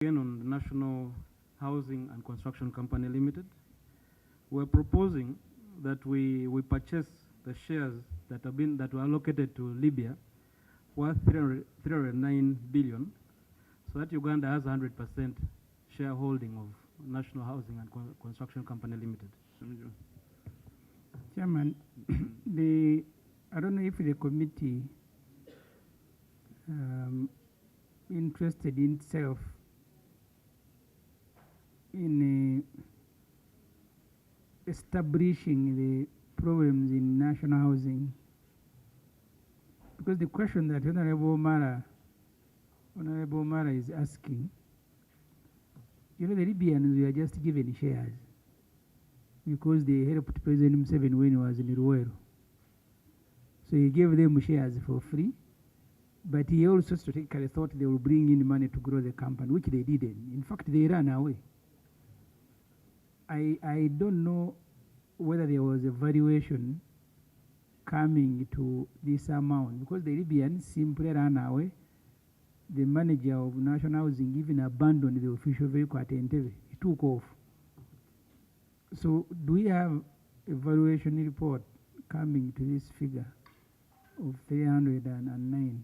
Again, on the National Housing and Construction Company Limited, we're proposing that we purchase the shares that were allocated to Libya worth 309 billion, so that Uganda has 100% shareholding of National Housing and Construction Company Limited. Ssemujju. Chairman, I don't know if the committee interested in itself in establishing the problems in national housing, because the question that Honorable Mara is asking, the Libyans were just given shares because they helped President Museveni when he was in Ruwero. So he gave them shares for free, but he also strategically thought they would bring in money to grow the company, which they didn't. In fact, they ran away. I don't know whether there was a valuation coming to this amount, because the Libyans simply ran away. The manager of National Housing even abandoned the official vehicle at Entebbe. He took off. So do we have a valuation report coming to this figure of 309?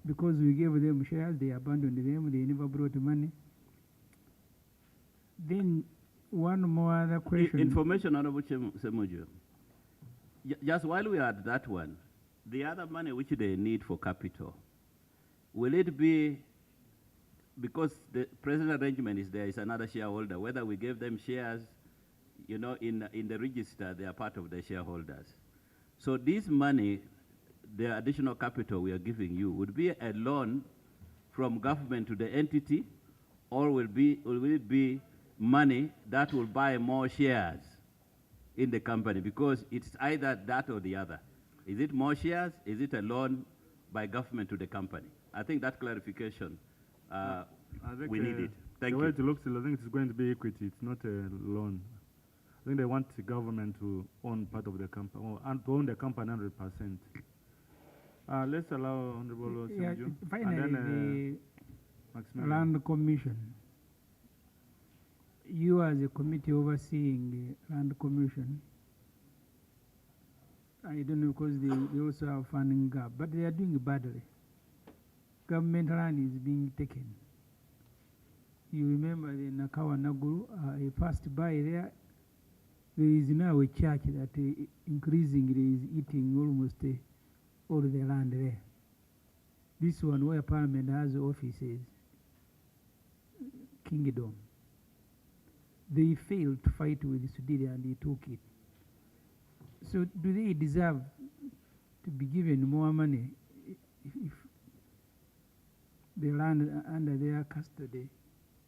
Because we gave them shares, they abandoned them, they never brought money. Then one more other question. Information, Honorable Ssemujju. Just while we are at that one, the other money which they need for capital, will it be, because the present arrangement is there is another shareholder, whether we gave them shares, in the register, they are part of the shareholders. So this money, the additional capital we are giving you, would be a loan from government to the entity, or will it be money that will buy more shares in the company? Because it's either that or the other. Is it more shares? Is it a loan by government to the company? I think that clarification, we need it. Thank you. The way it looks, I think it's going to be equity. It's not a loan. I think they want the government to own part of the company, or to own the company 100%. Let's allow Honorable Ssemujju. Finally, the Land Commission. You as a committee overseeing the Land Commission, I don't know, because they also have funding gap, but they are doing badly. Government land is being taken. You remember the Nakawa Naguru, I passed by there. There is now a church that increasingly is eating almost all the land there. This one where Parliament has offices, Kingdom. They failed to fight with Sudiri and they took it. So do they deserve to be given more money if the land under their custody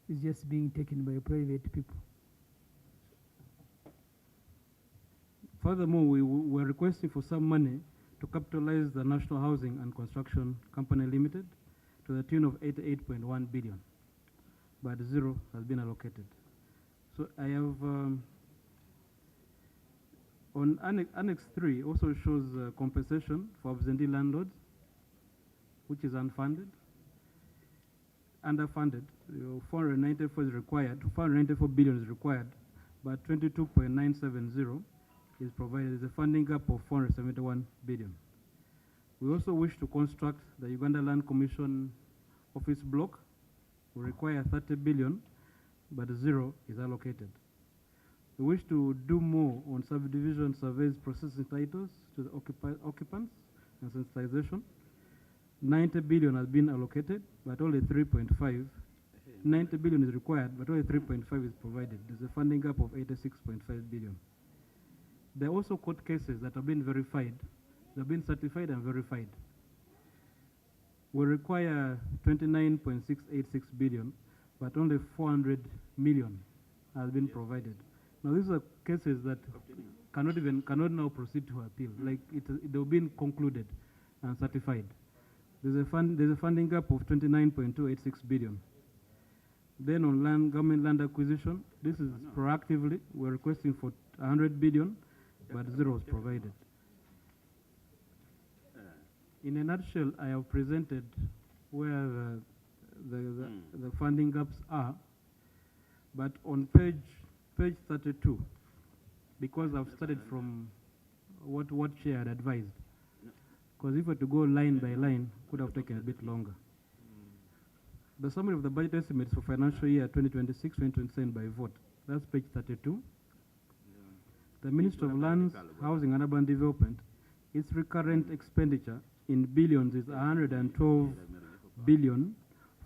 is just being taken by private people? Furthermore, we were requesting for some money to capitalize the National Housing and Construction Company Limited to the tune of 88.1 billion, but zero has been allocated. So I have, on Annex 3 also shows compensation for absentee landlords, which is unfunded, underfunded. 494 is required, 494 billion is required, but 22.970 is provided. There's a funding gap of 471 billion. We also wish to construct the Uganda Land Commission office block. We require 30 billion, but zero is allocated. We wish to do more on subdivision surveys, processing titles to the occupants and sensitization. 90 billion has been allocated, but only 3.5. 90 billion is required, but only 3.5 is provided. There's a funding gap of 86.5 billion. There are also court cases that have been verified. They've been certified and verified. We require 29.686 billion, but only 400 million has been provided. Now these are cases that cannot now proceed to appeal. Like they've been concluded and certified. There's a funding gap of 29.286 billion. Then on government land acquisition, this is proactively, we're requesting for 100 billion, but zero is provided. In a nutshell, I have presented where funding gaps are, but on page 32, because I've started from what Chair had advised, because if we were to go line by line, could have taken a bit longer. The summary of the budget estimates for financial year 2026-2027 by vote. That's page 32. The Ministry of Lands, Housing and Urban Development, its recurrent expenditure in billions is 112 billion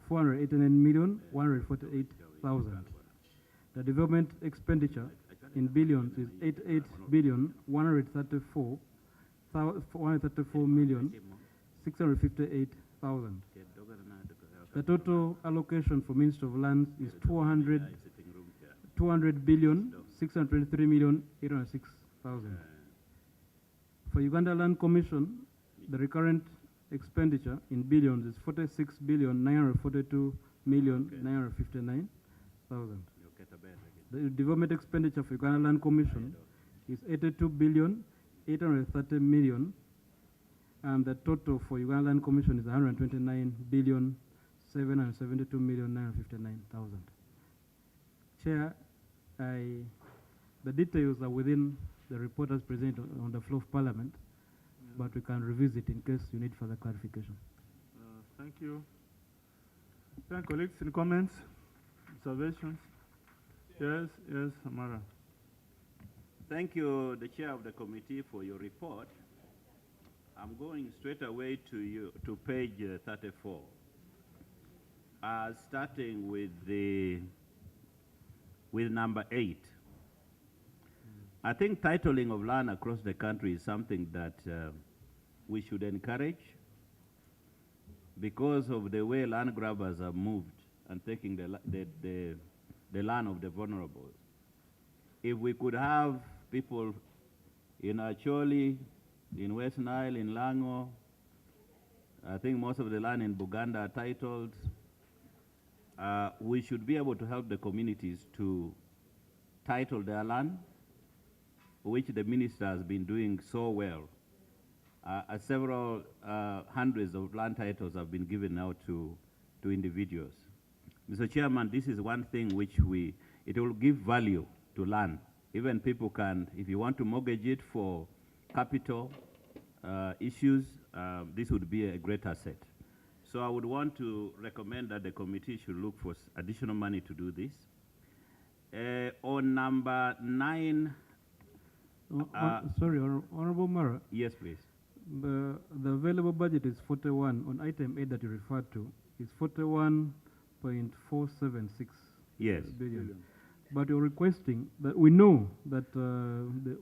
489 million 148,000. The development expenditure in billions is 88 billion 134 million 658,000. The total allocation for Ministry of Lands is 200 billion 623 million 806,000. For Uganda Land Commission, the recurrent expenditure in billions is 46 billion 942 million 959,000. The development expenditure for Uganda Land Commission is 82 billion 830 million, and the total for Uganda Land Commission is 129 billion 772 million 959,000. Chair, the details are within the report as presented on the floor of Parliament, but we can revisit in case you need further clarification. Thank you. Thank colleagues. Any comments, observations? Yes, Amara. Thank you, the Chair of the committee, for your report. I'm going straight away to page 34. Starting with number 8. I think titling of land across the country is something that we should encourage, because of the way land grabbers have moved and taking the land of the vulnerable. If we could have people in Acholi, in West Nile, in Lango, I think most of the land in Buganda are titled, we should be able to help the communities to title their land, which the minister has been doing so well. Several hundreds of land titles have been given out to individuals. Mr. Chairman, this is one thing which it will give value to land. Even people can, if you want to mortgage it for capital issues, this would be a great asset. So I would want to recommend that the committee should look for additional money to do this. On number 9, sorry, Honorable Mara. Yes, please. The available budget is 41 on item 8 that you referred to. Is 41.476 billion. But you're requesting that we know that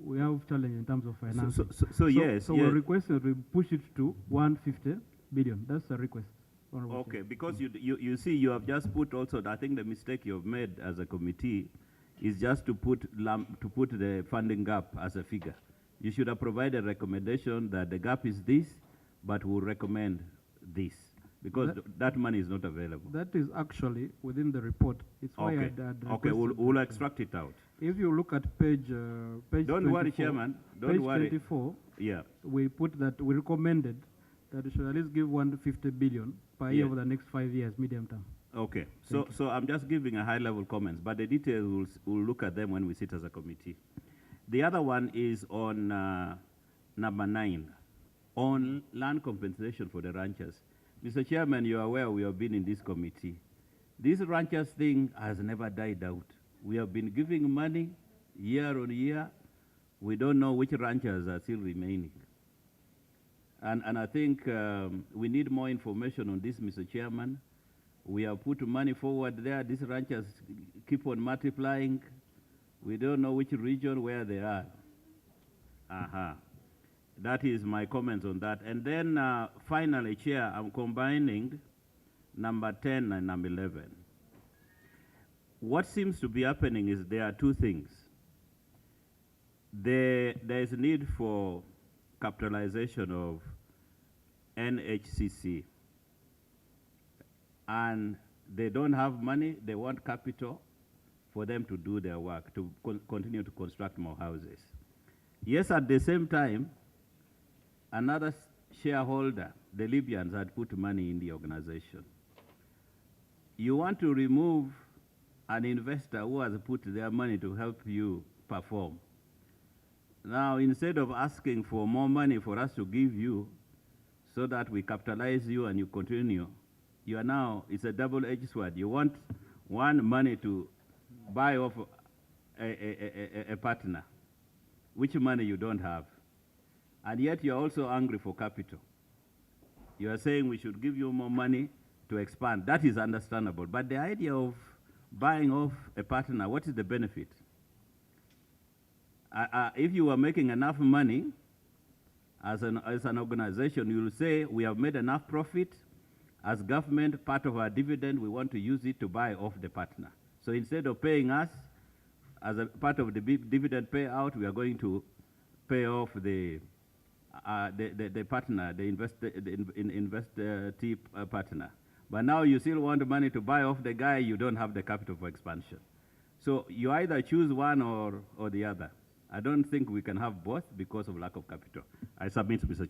we have challenge in terms of financing. So we're requesting that we push it to 150 billion. That's a request. Okay, because you see, you have just put also, I think the mistake you have made as a committee is just to put the funding gap as a figure. You should have provided a recommendation that the gap is this, but we'll recommend this, because that money is not available. That is actually within the report. It's why okay, we'll extract it out. If you look at page don't worry, Chairman. Don't worry. 24, yeah, we put that we recommended that we should at least give 150 billion per year over the next 5 years, medium term. Okay, so I'm just giving a high-level comments, but the details we'll look at them when we sit as a committee. The other one is on number 9, on land compensation for the ranchers. Mr. Chairman, you are aware we have been in this committee. This ranchers thing has never died out. We have been giving money year on year. We don't know which ranchers are still remaining. And I think we need more information on this, Mr. Chairman. We have put money forward there. These ranchers keep on multiplying. We don't know which region where they are. That is my comments on that. And then finally, Chair, I'm combining number 10 and number 11. What seems to be happening is there are two things. There is a need for capitalization of NHCC. And they don't have money, they want capital for them to do their work, to continue to construct more houses. Yes, at the same time, another shareholder, the Libyans, had put money in the organization. You want to remove an investor who has put their money to help you perform. Now, instead of asking for more money for us to give you so that we capitalize you and you continue, you are now, it's a double-edged sword. You want one, money to buy off a partner, which money you don't have. And yet you're also angry for capital. You are saying we should give you more money to expand. That is understandable. But the idea of buying off a partner, what is the benefit? If you are making enough money as an organization, you will say, we have made enough profit. As government, part of our dividend, we want to use it to buy off the partner. So instead of paying us as a part of the dividend payout, we are going to pay off the partner, the investor partner. But now you still want money to buy off the guy, you don't have the capital for expansion. So you either choose one or the other. I don't think we can have both because of lack of capital. I submit, Mr. Chair.